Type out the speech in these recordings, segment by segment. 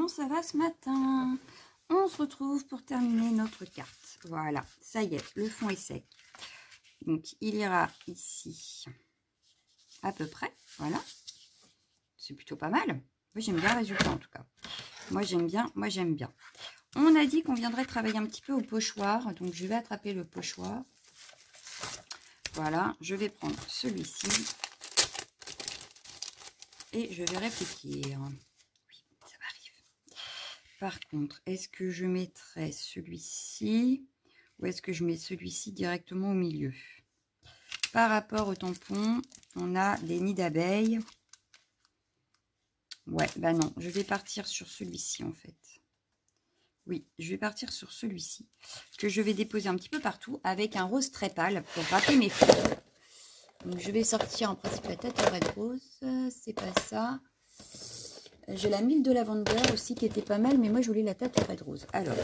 comment ça va ce matin? On se retrouve pour terminer notre carte. Voilà, ça y est, le fond est sec. Donc, il ira ici à peu près. Voilà, c'est plutôt pas mal. Moi, j'aime bien le résultat en tout cas. Moi, j'aime bien. Moi, j'aime bien. On a dit qu'on viendrait travailler un petit peu au pochoir. Donc, je vais attraper le pochoir. Voilà, je vais prendre celui-ci. Et je vais répliquer. Oui, ça m'arrive. Par contre, est-ce que je mettrai celui-ci ou est-ce que je mets celui-ci directement au milieu? Par rapport au tampon, on a des nids d'abeilles. Ouais, bah non, je vais partir sur celui-ci en fait. Oui, je vais partir sur celui-ci que je vais déposer un petit peu partout avec un rose très pâle pour râper mes fleurs. Donc je vais sortir en principe la tête red rose, c'est pas ça. J'ai la mille de lavender aussi qui était pas mal, mais moi je voulais la tête red rose. Alors,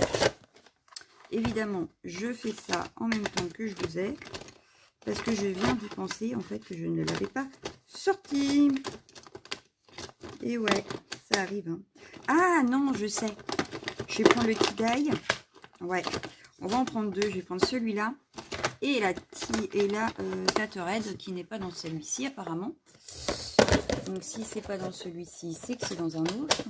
évidemment, je fais ça en même temps que je vous ai, parce que je viens d'y penser en fait que je ne l'avais pas sorti. Et ouais, ça arrive. Hein. Ah non, je sais. Je vais prendre le tie-dye. Ouais, on va en prendre deux. Je vais prendre celui-là et la Tate Red qui n'est pas dans celui-ci apparemment. Donc si c'est pas dans celui-ci, c'est que c'est dans un autre.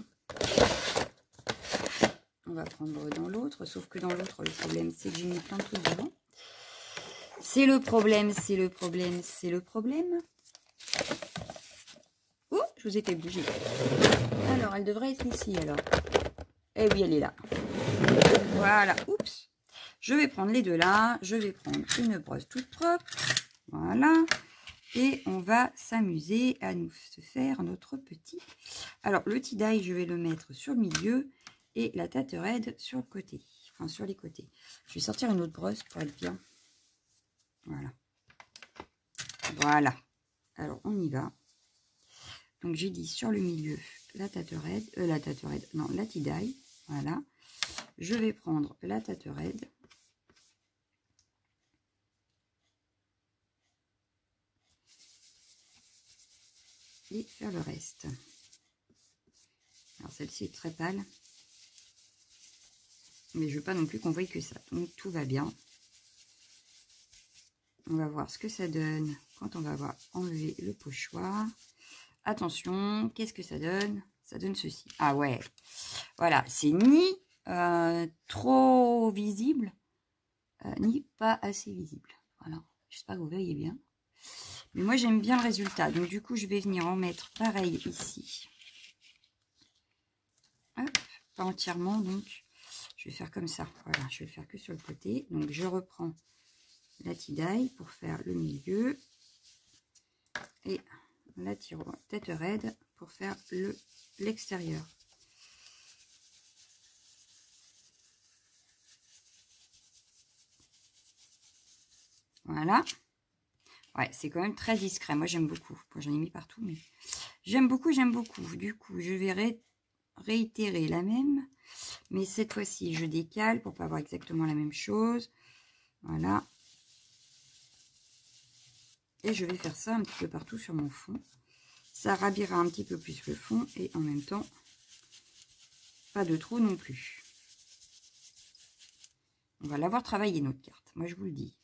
On va prendre dans l'autre, sauf que dans l'autre, le problème, c'est que j'ai mis plein de trucs devant. C'est le problème, c'est le problème, c'est le problème. Oh, je vous ai fait bouger. Alors, elle devrait être ici, alors. Eh oui, elle est là. Voilà, oups. Je vais prendre les deux là. Je vais prendre une brosse toute propre. Voilà. Et on va s'amuser à nous faire notre petit... Alors, le tie-dye, je vais le mettre sur le milieu et la Tate Red sur le côté. Enfin, sur les côtés. Je vais sortir une autre brosse pour être bien. Voilà. Voilà. Alors, on y va. Donc, j'ai dit sur le milieu la Tate Red, non, la tie-dye. Voilà. Je vais prendre la Tate Red. Et faire le reste. Alors, celle-ci est très pâle. Mais je ne veux pas non plus qu'on voie que ça. Donc, tout va bien. On va voir ce que ça donne quand on va avoir enlevé le pochoir. Attention, qu'est-ce que ça donne? Ça donne ceci. Ah ouais, voilà, c'est ni trop visible, ni pas assez visible. Voilà, j'espère que vous voyez bien. Mais moi, j'aime bien le résultat. Donc, du coup, je vais venir en mettre pareil ici. Hop, pas entièrement, donc je vais faire comme ça. Voilà, je vais le faire que sur le côté. Donc, je reprends la tie-dye pour faire le milieu. Et la Tate Red pour faire l'extérieur. Voilà. Ouais, c'est quand même très discret. Moi, j'aime beaucoup. Bon, j'en ai mis partout, mais j'aime beaucoup, j'aime beaucoup. Du coup, je vais réitérer la même. Mais cette fois-ci, je décale pour pas avoir exactement la même chose. Voilà. Et je vais faire ça un petit peu partout sur mon fond. Ça rabira un petit peu plus le fond et en même temps, pas de trop non plus. On va l'avoir travaillé notre carte, moi je vous le dis.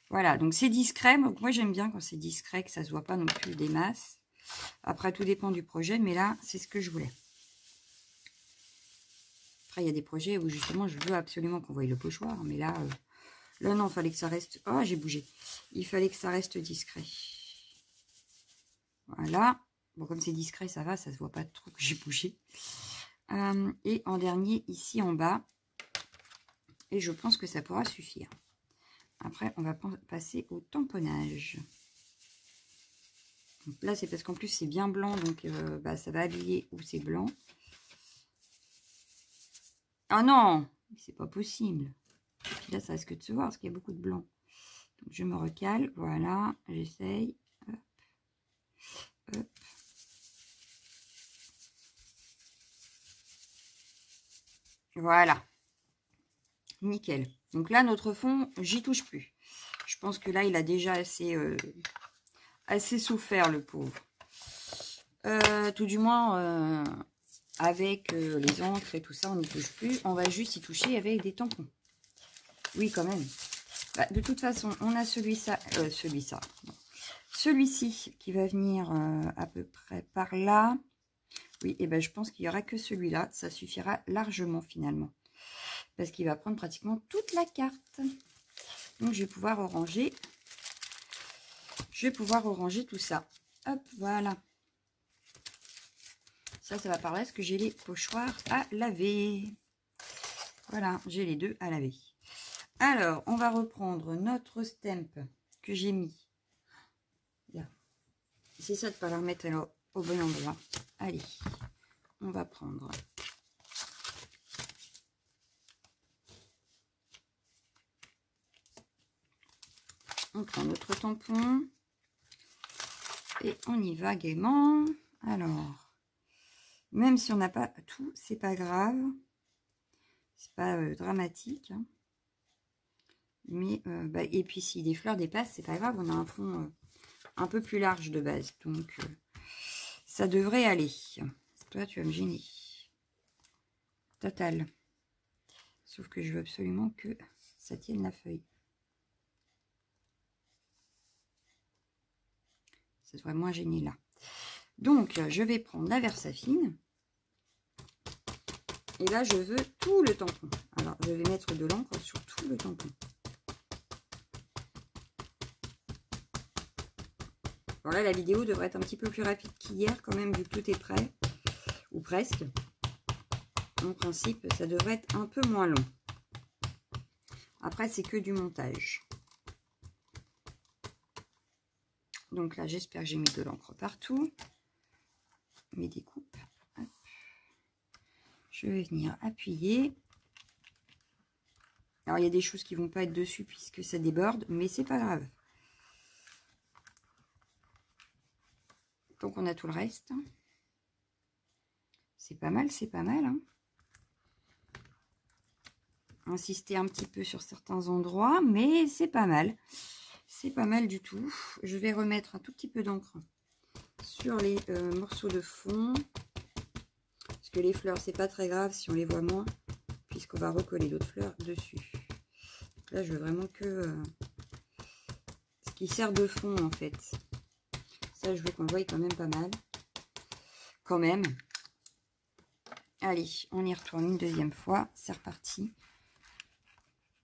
Voilà, donc c'est discret. Donc moi j'aime bien quand c'est discret, que ça se voit pas non plus des masses. Après, tout dépend du projet, mais là, c'est ce que je voulais. Après, il y a des projets où justement, je veux absolument qu'on voie le pochoir. Mais là, là non, il fallait que ça reste... Oh, j'ai bougé. Il fallait que ça reste discret. Voilà. Bon, comme c'est discret, ça va, ça se voit pas trop que j'ai bougé. Et en dernier, ici en bas. Et je pense que ça pourra suffire. Après, on va passer au tamponnage. Donc là, c'est parce qu'en plus, c'est bien blanc. Donc, bah, ça va habiller où c'est blanc. Ah non, c'est pas possible. Et puis là, ça risque de se voir parce qu'il y a beaucoup de blanc. Donc, je me recale. Voilà, j'essaye. Hop. Hop. Voilà. Nickel. Donc là, notre fond, j'y touche plus. Je pense que là, il a déjà assez souffert, le pauvre. Tout du moins, avec les encres et tout ça, on n'y touche plus. On va juste y toucher avec des tampons. Oui, quand même. Bah, de toute façon, on a celui-ci qui va venir à peu près par là. Oui, et ben je pense qu'il n'y aura que celui-là. Ça suffira largement finalement. Parce qu'il va prendre pratiquement toute la carte. Donc, je vais pouvoir ranger. Tout ça. Hop, voilà. Ça va par là parce que j'ai les pochoirs à laver. Voilà, j'ai les deux à laver. Alors, on va reprendre notre stamp que j'ai mis. Là. C'est ça de ne pas la remettre au bon endroit. Allez, on va prendre. On prend notre tampon. Et on y va gaiement. Alors, même si on n'a pas tout, c'est pas grave. C'est pas dramatique. Hein. Mais, et puis si des fleurs dépassent, c'est pas grave. On a un fond un peu plus large de base. Donc, ça devrait aller. Toi, tu vas me gêner. Total. Sauf que je veux absolument que ça tienne la feuille. Ça devrait moins gêner là. Donc, je vais prendre la Versafine. Et là, je veux tout le tampon. Alors, je vais mettre de l'encre sur tout le tampon. Bon, là, la vidéo devrait être un petit peu plus rapide qu'hier, quand même, vu que tout est prêt. Ou presque. En principe, ça devrait être un peu moins long. Après, c'est que du montage. Donc là, j'espère que j'ai mis de l'encre partout. Mes découpes. Hop. Je vais venir appuyer. Alors, il y a des choses qui ne vont pas être dessus puisque ça déborde, mais c'est pas grave. Donc, on a tout le reste. C'est pas mal, c'est pas mal. Hein. Insister un petit peu sur certains endroits, mais c'est pas mal. C'est pas mal du tout. Je vais remettre un tout petit peu d'encre sur les morceaux de fond. Parce que les fleurs, c'est pas très grave si on les voit moins, puisqu'on va recoller d'autres fleurs dessus. Donc là, je veux vraiment que ce qui sert de fond, en fait. Ça, je veux qu'on le voie quand même pas mal. Quand même. Allez, on y retourne une deuxième fois. C'est reparti.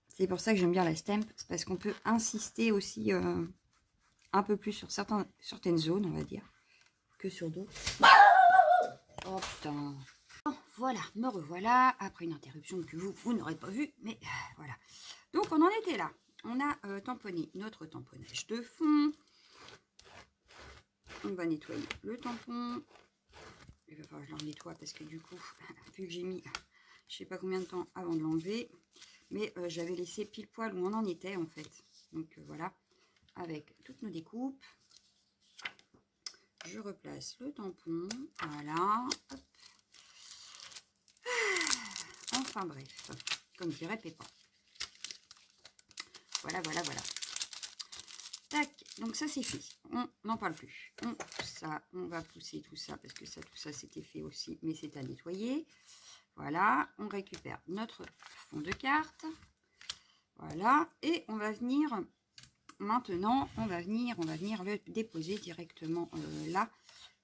C'est pour ça que j'aime bien la stamp. C'est parce qu'on peut insister aussi un peu plus sur certaines zones, on va dire, que sur d'autres. Oh putain. Bon, voilà, me revoilà. Après une interruption que vous n'aurez pas vue. Mais voilà. Donc, on en était là. On a tamponné notre tamponnage de fond. On va nettoyer le tampon. Il va falloir que je le nettoie parce que du coup, vu que j'ai mis je sais pas combien de temps avant de l'enlever, mais j'avais laissé pile poil où on en était en fait. Donc voilà, avec toutes nos découpes, je replace le tampon, voilà. Hop. Enfin bref, comme dirait Pépin. Voilà, voilà, voilà. Tac, donc ça c'est fait. On n'en parle plus. On pousse ça, on va pousser tout ça parce que ça, tout ça c'était fait aussi, mais c'est à nettoyer. Voilà, on récupère notre fond de carte. Voilà, et on va venir maintenant, on va venir le déposer directement là,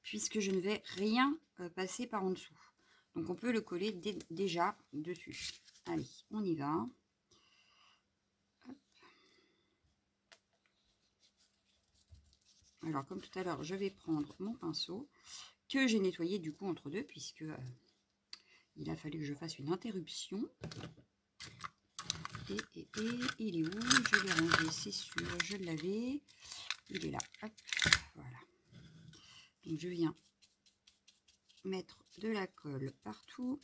puisque je ne vais rien passer par en dessous. Donc on peut le coller déjà dessus. Allez, on y va. Hop. Alors comme tout à l'heure, je vais prendre mon pinceau que j'ai nettoyé du coup entre deux, puisque il a fallu que je fasse une interruption. Et il est où? Je l'ai rangé, c'est sûr, je l'avais. Il est là. Hop, voilà. Donc je viens mettre de la colle partout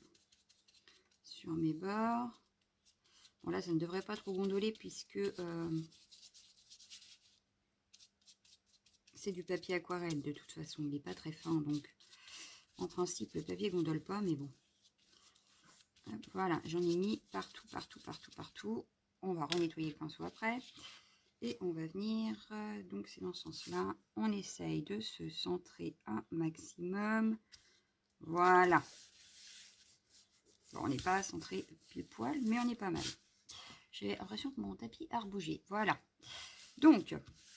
sur mes bords. Bon là, ça ne devrait pas trop gondoler puisque c'est du papier aquarelle. De toute façon, il n'est pas très fin, donc en principe, le papier gondole pas, mais bon. Hop, voilà, j'en ai mis partout, partout, partout, partout. On va renettoyer le pinceau après. Et on va venir, donc c'est dans ce sens-là, on essaye de se centrer un maximum. Voilà. Bon, on n'est pas centré pile poil, mais on est pas mal. J'ai l'impression que mon tapis a rebougé. Voilà. Donc,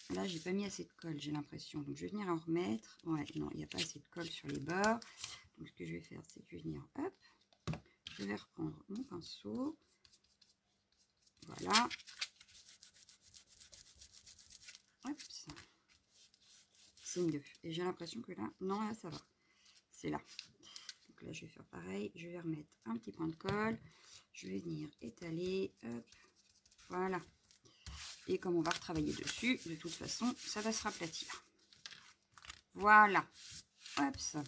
là, j'ai pas mis assez de colle, j'ai l'impression. Donc, je vais venir en remettre. Ouais, non, il n'y a pas assez de colle sur les bords. Donc, ce que je vais faire, c'est que je vais venir, hop, je vais reprendre mon pinceau. Voilà. Hop, c'est mieux. Et j'ai l'impression que là, non, là, ça va. C'est là. Donc là, je vais faire pareil. Je vais remettre un petit point de colle. Je vais venir étaler. Hop, voilà. Et comme on va retravailler dessus, de toute façon, ça va se raplatir. Voilà. Hop, ça.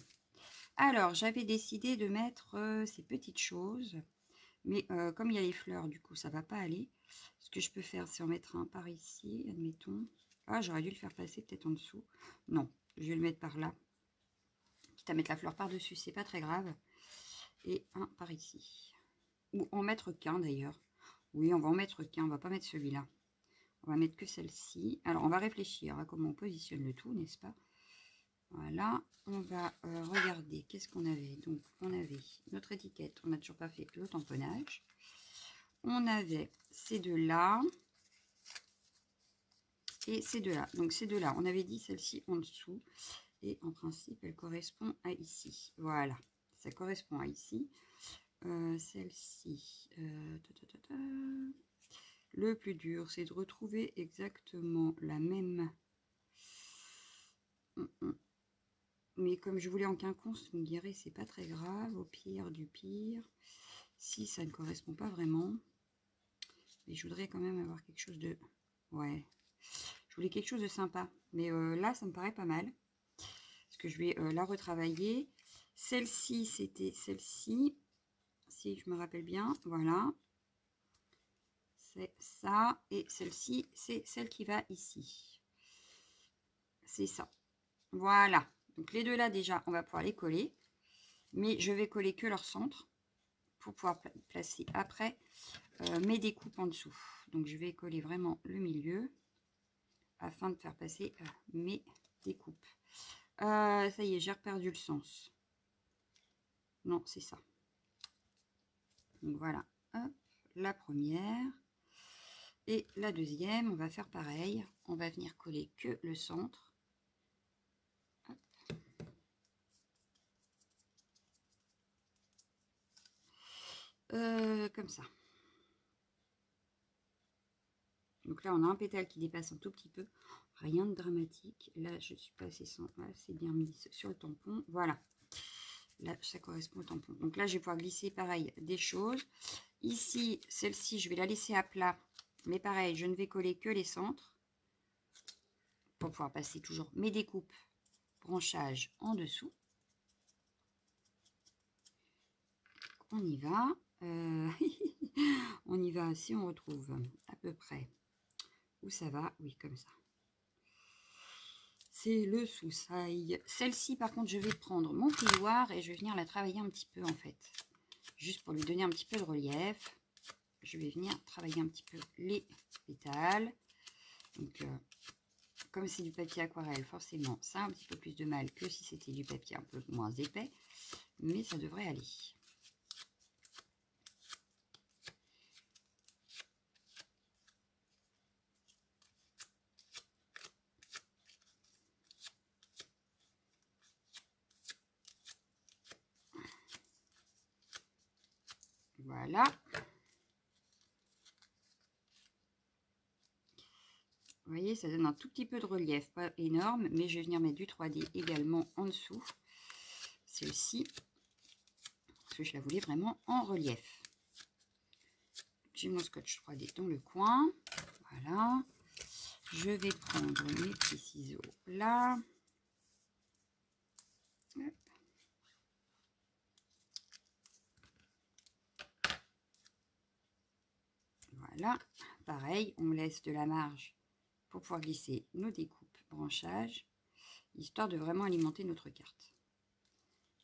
Alors, j'avais décidé de mettre ces petites choses. Mais comme il y a les fleurs, du coup, ça ne va pas aller. Ce que je peux faire, c'est en mettre un par ici, admettons. Ah, j'aurais dû le faire passer peut-être en dessous. Non, je vais le mettre par là. Quitte à mettre la fleur par-dessus, c'est pas très grave. Et un par ici. Ou en mettre qu'un d'ailleurs. Oui, on va en mettre qu'un, on va pas mettre celui-là. On va mettre que celle-ci. Alors, on va réfléchir à comment on positionne le tout, n'est-ce pas? Voilà, on va regarder qu'est-ce qu'on avait. Donc, on avait notre étiquette, on n'a toujours pas fait le tamponnage. On avait ces deux-là et ces deux-là. Donc, ces deux-là, on avait dit celle-ci en dessous. Et en principe, elle correspond à ici. Voilà, ça correspond à ici. Celle-ci, le plus dur, c'est de retrouver exactement la même. Mais comme je voulais en quinconce, vous me direz, c'est pas très grave. Au pire du pire, si ça ne correspond pas vraiment. Mais je voudrais quand même avoir quelque chose de... Ouais, je voulais quelque chose de sympa. Mais là, ça me paraît pas mal. Parce que je vais la retravailler. Celle-ci, c'était celle-ci. Si je me rappelle bien, voilà. C'est ça. Et celle-ci, c'est celle qui va ici. C'est ça. Voilà. Donc les deux là, déjà, on va pouvoir les coller. Mais je vais coller que leur centre pour pouvoir placer après mes découpes en dessous. Donc je vais coller vraiment le milieu afin de faire passer mes découpes. Ça y est, j'ai reperdu le sens. Non, c'est ça. Donc voilà. Hop, la première. Et la deuxième, on va faire pareil. On va venir coller que le centre. Hop. Comme ça. Donc là, on a un pétale qui dépasse un tout petit peu. Rien de dramatique. Là, je suis passée sans... Voilà, c'est bien mis sur le tampon. Voilà. Là, ça correspond au tampon. Donc là, je vais pouvoir glisser pareil des choses. Ici, celle-ci, je vais la laisser à plat. Mais pareil, je ne vais coller que les centres. Pour pouvoir passer toujours mes découpes, branchages en dessous. On y va. On y va si on retrouve à peu près où ça va. Oui, comme ça. C'est le sous-saille. Celle-ci, par contre, je vais prendre mon plioir et je vais venir la travailler un petit peu, en fait. Juste pour lui donner un petit peu de relief. Je vais venir travailler un petit peu les pétales. Donc, comme c'est du papier aquarelle, forcément, ça a un petit peu plus de mal que si c'était du papier un peu moins épais. Mais ça devrait aller. Voilà. Vous voyez, ça donne un tout petit peu de relief, pas énorme, mais je vais venir mettre du 3D également en dessous. Celle-ci, parce que je la voulais vraiment en relief. J'ai mon scotch 3D dans le coin. Voilà. Je vais prendre mes petits ciseaux là. Hop. Voilà. Pareil, on laisse de la marge pour pouvoir glisser nos découpes branchages, histoire de vraiment alimenter notre carte.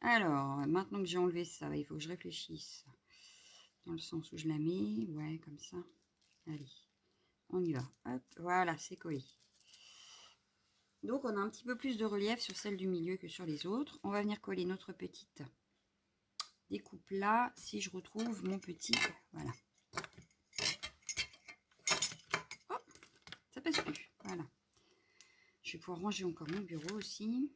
Alors, maintenant que j'ai enlevé ça, il faut que je réfléchisse dans le sens où je la mets. Ouais, comme ça. Allez, on y va. Hop, voilà, c'est collé. Donc, on a un petit peu plus de relief sur celle du milieu que sur les autres. On va venir coller notre petite découpe là si je retrouve mon petit... Voilà. Oh, ça passe plus. Voilà. Je vais pouvoir ranger encore mon bureau aussi.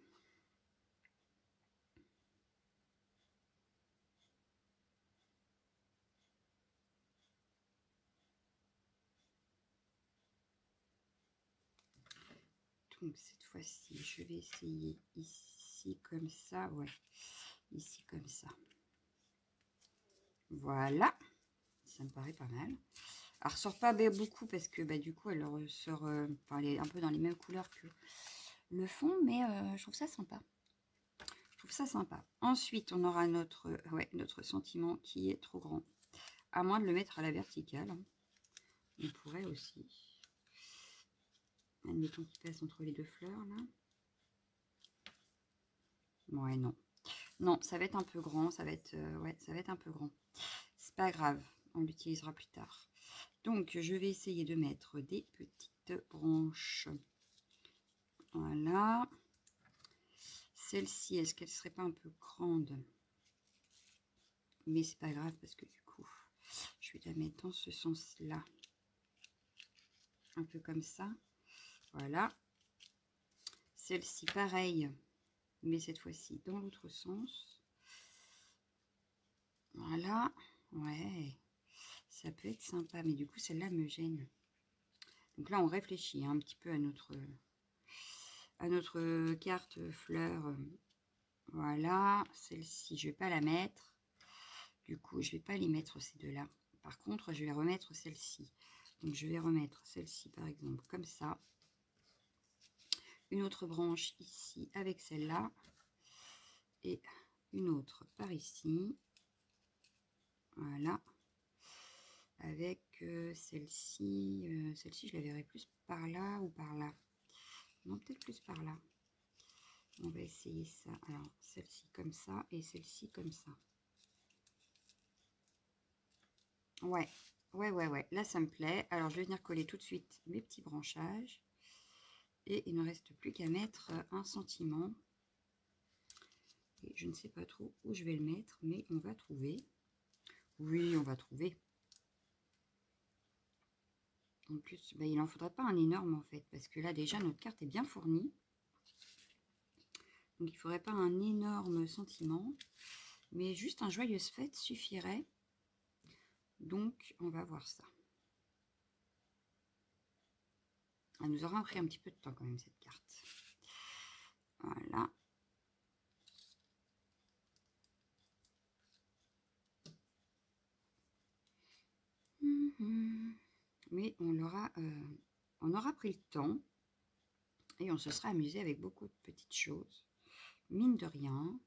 Donc cette fois-ci, je vais essayer ici comme ça. Ouais, ici comme ça. Voilà. Ça me paraît pas mal. Elle ressort pas beaucoup parce que du coup elle ressort, enfin, elle est un peu dans les mêmes couleurs que le fond, mais je trouve ça sympa. Je trouve ça sympa. Ensuite, on aura notre sentiment qui est trop grand. À moins de le mettre à la verticale. Hein. On pourrait aussi. Admettons qu'il passe entre les deux fleurs là. Ouais, non. Non, ça va être un peu grand. Ça va être, ça va être un peu grand. C'est pas grave. On l'utilisera plus tard. Donc, je vais essayer de mettre des petites branches. Voilà. Celle-ci, est-ce qu'elle serait pas un peu grande? Mais c'est pas grave parce que du coup, je vais la mettre dans ce sens-là. Un peu comme ça. Voilà. Celle-ci, pareil. Mais cette fois-ci, dans l'autre sens. Voilà. Ouais. Ça peut être sympa. Mais du coup, celle-là me gêne. Donc là, on réfléchit un petit peu à notre carte fleur. Voilà. Celle-ci, je vais pas la mettre. Du coup, je vais pas les mettre ces deux-là. Par contre, je vais remettre celle-ci. Donc, je vais remettre celle-ci, par exemple, comme ça. Une autre branche ici avec celle-là. Et une autre par ici. Voilà. Avec celle-ci. Celle-ci, je la verrai plus par là ou par là. Non, peut-être plus par là. On va essayer ça. Alors, celle-ci comme ça et celle-ci comme ça. Ouais. Ouais. Là, ça me plaît. Alors, je vais venir coller tout de suite mes petits branchages. Et il ne reste plus qu'à mettre un sentiment. Et je ne sais pas trop où je vais le mettre, mais on va trouver. Oui, on va trouver. En plus, il n'en faudrait pas un énorme en fait, parce que là déjà notre carte est bien fournie. Donc il ne faudrait pas un énorme sentiment, mais juste un joyeuse fête suffirait. Donc on va voir ça. Elle nous aura pris un petit peu de temps quand même cette carte. Voilà. Mais on aura pris le temps et on se sera amusé avec beaucoup de petites choses. Mine de rien.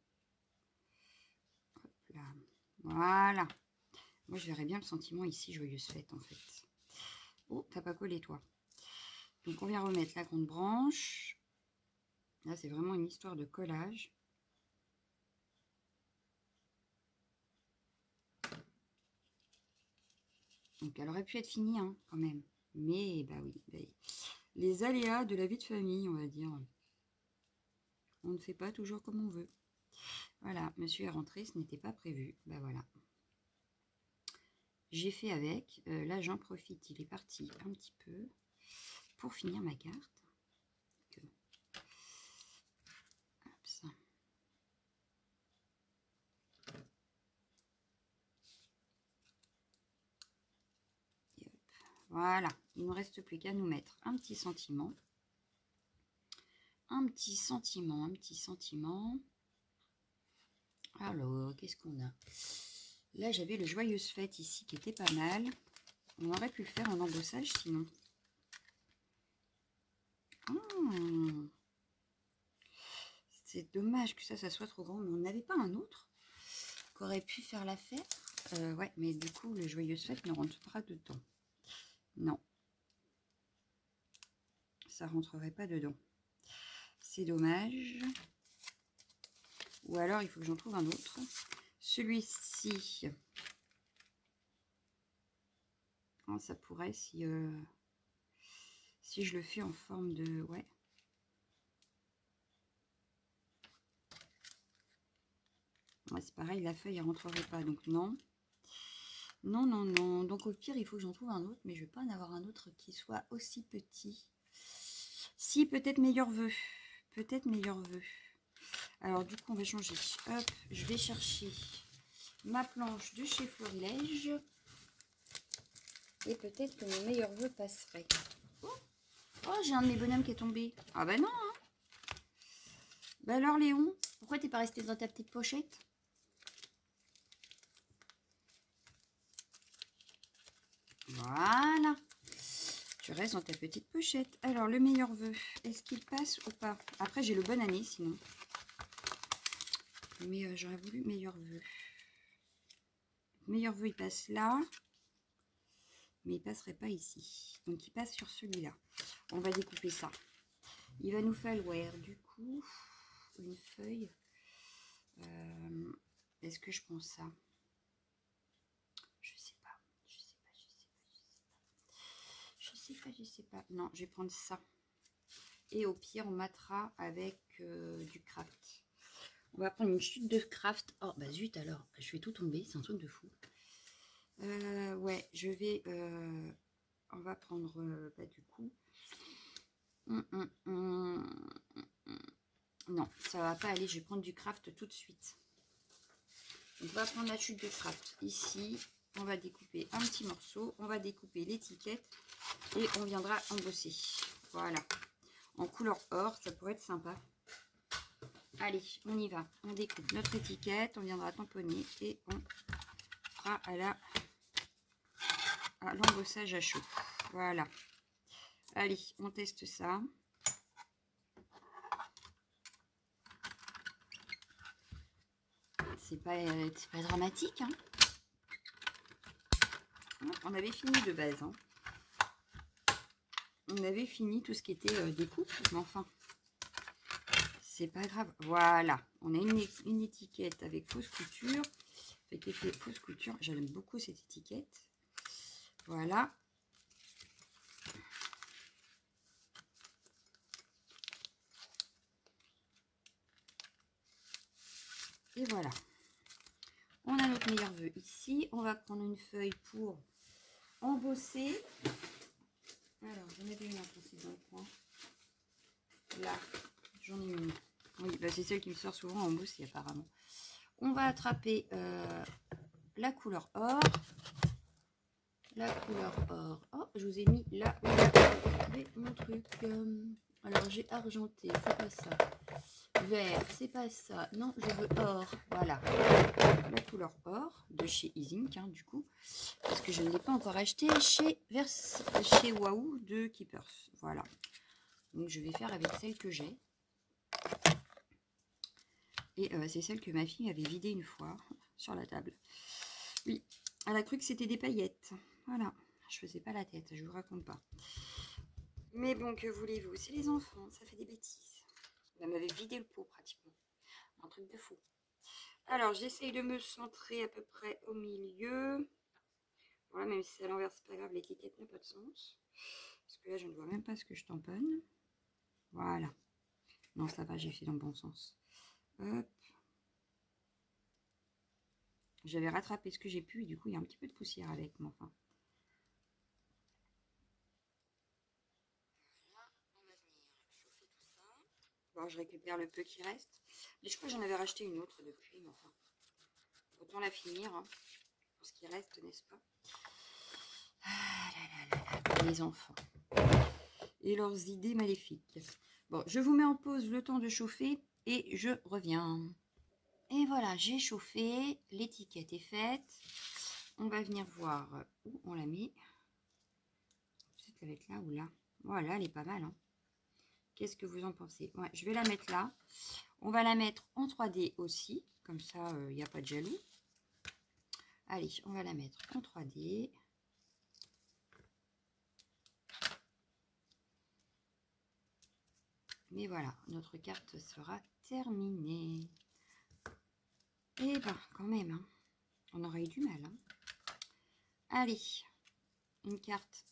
Hop là. Voilà. Moi, je verrais bien le sentiment ici, joyeuse fête, en fait. Oh, t'as pas collé, toi. Donc, on vient remettre la grande branche. Là, c'est vraiment une histoire de collage. Donc, elle aurait pu être finie, hein, quand même. Mais, oui. Les aléas de la vie de famille, on va dire. On ne fait pas toujours comme on veut. Voilà, monsieur est rentré, ce n'était pas prévu. Voilà. J'ai fait avec. Là, j'en profite. Il est parti un petit peu pour finir ma carte. Hop, ça. Voilà, il ne reste plus qu'à nous mettre un petit sentiment. Un petit sentiment. Alors, qu'est-ce qu'on a? Là, j'avais le joyeuse fête ici qui était pas mal. On aurait pu le faire en embossage sinon. C'est dommage que ça soit trop grand, mais on n'avait pas un autre qui aurait pu faire l'affaire. Ouais, mais du coup, le joyeuse fête ne rentre pas dedans. Non. Ça rentrerait pas dedans. C'est dommage. Ou alors, il faut que j'en trouve un autre. Celui-ci. Oh, ça pourrait si je le fais en forme de... Ouais. Ouais, c'est pareil, la feuille, elle rentrerait pas, donc non. Non, non, non. Donc au pire, il faut que j'en trouve un autre, mais je ne vais pas en avoir un autre qui soit aussi petit. Si, peut-être meilleur vœu. Peut-être meilleur vœu. Alors du coup, on va changer. Hop, je vais chercher ma planche de chez Florilège. Et peut-être que mon meilleur vœu passerait. Oh, j'ai un de mes bonhommes qui est tombé. Ah bah non, hein. Bah alors Léon, pourquoi t'es pas resté dans ta petite pochette? Voilà. Tu restes dans ta petite pochette. Alors, le meilleur vœu, est-ce qu'il passe ou pas? Après, j'ai le bonne année, sinon. Mais j'aurais voulu meilleur vœu. Meilleur vœu, il passe là. Mais il passerait pas ici. Donc, il passe sur celui-là. On va découper ça. Il va nous falloir, du coup, une feuille. Est-ce que je prends ça? Je sais pas. Je sais pas. Non, je vais prendre ça. Et au pire, on matera avec du craft. On va prendre une chute de craft. Oh, bah zut alors, je vais tout tomber, c'est un truc de fou. Ouais, je vais... on va prendre, bah, du coup... Non, ça va pas aller, je vais prendre du craft tout de suite. Donc, on va prendre la chute de craft ici. On va découper un petit morceau. On va découper l'étiquette. Et on viendra embosser. Voilà. En couleur or, ça pourrait être sympa. Allez, on y va. On découpe notre étiquette, on viendra tamponner et on fera à l'embossage à chaud. Voilà. Allez, on teste ça. C'est pas dramatique, hein. On avait fini de base, hein. On avait fini tout ce qui était découpe, mais enfin, c'est pas grave. Voilà, on a une étiquette avec fausse couture. Avec effet fausse couture, j'aime beaucoup cette étiquette. Voilà. Et voilà. On a notre meilleur vœu ici. On va prendre une feuille pour embosser. Alors, j'en avais une embosser dans le coin. Là, j'en ai une. Oui, bah c'est celle qui me sort souvent embosser apparemment. On va attraper la couleur or. La couleur or. Oh, je vous ai mis là où il y a mon truc. Alors, j'ai argenté, c'est pas ça. Vert, c'est pas ça. Non, je veux or. Voilà. La couleur or de chez Isink, hein, du coup. Parce que je ne l'ai pas encore acheté chez Wahoo de Keepers. Voilà. Donc, je vais faire avec celle que j'ai. Et c'est celle que ma fille avait vidée une fois sur la table. Oui, elle a cru que c'était des paillettes. Voilà, je faisais pas la tête, je vous raconte pas. Mais bon, que voulez-vous, c'est les enfants, ça fait des bêtises. Elle m'avait vidé le pot pratiquement. Un truc de fou. Alors, j'essaye de me centrer à peu près au milieu. Voilà, même si c'est à l'envers, c'est pas grave, l'étiquette n'a pas de sens. Parce que là, je ne vois même pas ce que je tamponne. Voilà. Non, ça va, j'ai fait dans le bon sens. Hop. J'avais rattrapé ce que j'ai pu et du coup, il y a un petit peu de poussière avec, mais enfin. Voilà, on va venir chauffer tout ça. Bon, je récupère le peu qui reste. Mais je crois que j'en avais racheté une autre depuis, mais enfin. Autant la finir, hein, pour ce qui reste, n'est-ce pas? Ah là là là là, les enfants. Et leurs idées maléfiques. Bon, je vous mets en pause le temps de chauffer et je reviens. Et voilà, j'ai chauffé, l'étiquette est faite. On va venir voir où on la met. Peut-être la mettre là ou là. Voilà, elle est pas mal. Hein. Qu'est-ce que vous en pensez? Ouais, je vais la mettre là. On va la mettre en 3D aussi. Comme ça, il n'y a pas de jaloux. Allez, on va la mettre en 3D. Mais voilà, notre carte sera terminée. Et ben, quand même, hein, on aurait eu du mal. Hein. Allez, une carte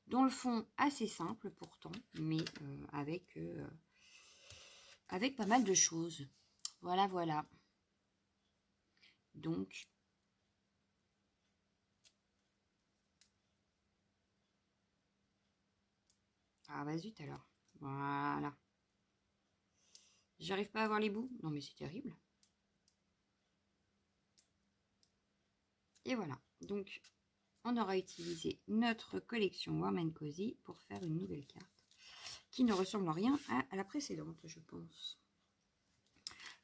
dont le fond assez simple pourtant, mais avec pas mal de choses. Voilà, voilà. Donc, ah bah zut alors. Voilà. J'arrive pas à voir les bouts. Non mais c'est terrible. Et voilà. Donc, on aura utilisé notre collection Warm & Cozy pour faire une nouvelle carte qui ne ressemble en rien à la précédente, je pense.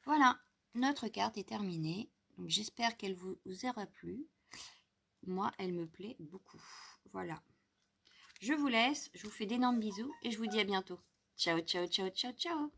Voilà, notre carte est terminée. Donc, j'espère qu'elle vous aura plu. Moi, elle me plaît beaucoup. Voilà. Je vous laisse, je vous fais d'énormes bisous et je vous dis à bientôt. Ciao, ciao, ciao, ciao, ciao.